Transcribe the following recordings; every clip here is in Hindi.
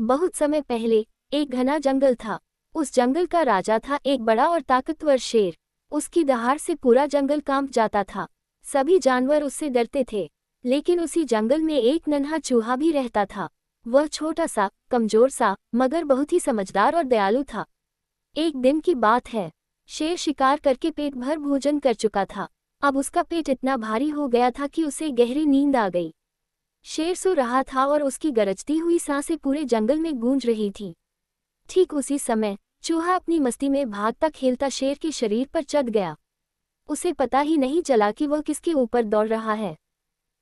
बहुत समय पहले एक घना जंगल था। उस जंगल का राजा था एक बड़ा और ताकतवर शेर। उसकी दहाड़ से पूरा जंगल कांप जाता था। सभी जानवर उससे डरते थे। लेकिन उसी जंगल में एक नन्हा चूहा भी रहता था। वह छोटा सा, कमजोर सा, मगर बहुत ही समझदार और दयालु था। एक दिन की बात है। शेर शिकार करके पेट भर भोजन कर चुका था। अब उसका पेट इतना भारी हो गया था कि उसे गहरी नींद आ गई। शेर सो रहा था और उसकी गरजती हुई सांसें पूरे जंगल में गूंज रही थीं। ठीक उसी समय चूहा अपनी मस्ती में भागता खेलता शेर के शरीर पर चढ़ गया। उसे पता ही नहीं चला कि वह किसके ऊपर दौड़ रहा है।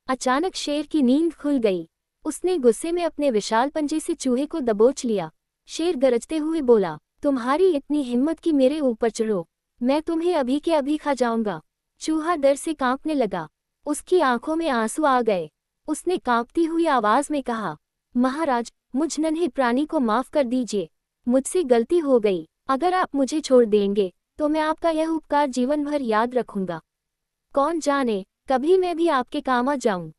अचानक शेर की नींद खुल गई। उसने गुस्से में अपने विशाल पंजे से चूहे को दबोच लिया। शेर गरजते हुए बोला, तुम्हारी इतनी हिम्मत कि मेरे ऊपर चढ़ो, मैं तुम्हें अभी के अभी खा जाऊंगा। चूहा डर से कांपने लगा। उसकी आंखों में आंसू आ गए। उसने कांपती हुई आवाज में कहा, महाराज, मुझ नन्हे प्राणी को माफ कर दीजिए। मुझसे गलती हो गई। अगर आप मुझे छोड़ देंगे तो मैं आपका यह उपकार जीवन भर याद रखूंगा। कौन जाने, कभी मैं भी आपके काम आ जाऊं।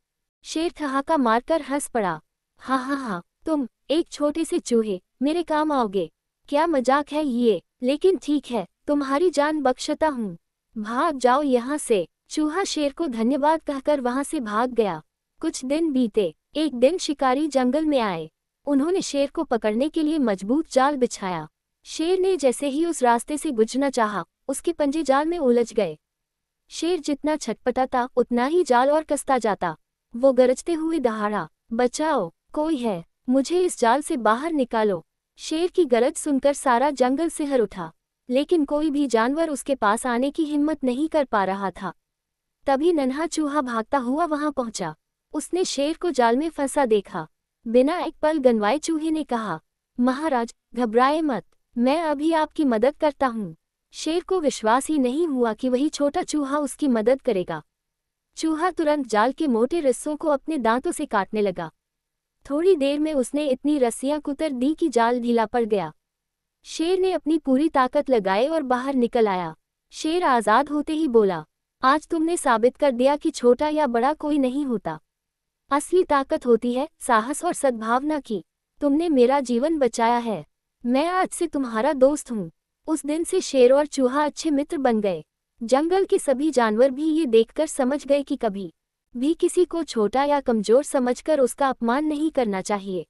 शेर ठहाका मारकर हंस पड़ा। हा हा हा, तुम एक छोटे से चूहे मेरे काम आओगे? क्या मजाक है ये? लेकिन ठीक है, तुम्हारी जान बख्शता हूँ। भाग जाओ यहाँ से। चूहा शेर को धन्यवाद कहकर वहां से भाग गया। कुछ दिन बीते। एक दिन शिकारी जंगल में आए। उन्होंने शेर को पकड़ने के लिए मजबूत जाल बिछाया। शेर ने जैसे ही उस रास्ते से गुजरना चाहा, उसके पंजे जाल में उलझ गए। शेर जितना छटपटाता उतना ही जाल और कसता जाता। वो गरजते हुए दहाड़ा, बचाओ, कोई है, मुझे इस जाल से बाहर निकालो। शेर की गरज सुनकर सारा जंगल सिहर उठा। लेकिन कोई भी जानवर उसके पास आने की हिम्मत नहीं कर पा रहा था। तभी नन्हा चूहा भागता हुआ वहां पहुंचा। उसने शेर को जाल में फंसा देखा। बिना एक पल गनवाए चूहे ने कहा, महाराज, घबराए मत, मैं अभी आपकी मदद करता हूँ। शेर को विश्वास ही नहीं हुआ कि वही छोटा चूहा उसकी मदद करेगा। चूहा तुरंत जाल के मोटे रस्सों को अपने दांतों से काटने लगा। थोड़ी देर में उसने इतनी रस्सियां कुतर दी कि जाल ढीला पड़ गया। शेर ने अपनी पूरी ताकत लगाई और बाहर निकल आया। शेर आजाद होते ही बोला, आज तुमने साबित कर दिया कि छोटा या बड़ा कोई नहीं होता। असली ताकत होती है साहस और सद्भावना की। तुमने मेरा जीवन बचाया है। मैं आज से तुम्हारा दोस्त हूँ। उस दिन से शेर और चूहा अच्छे मित्र बन गए। जंगल के सभी जानवर भी ये देखकर समझ गए कि कभी भी किसी को छोटा या कमजोर समझकर उसका अपमान नहीं करना चाहिए।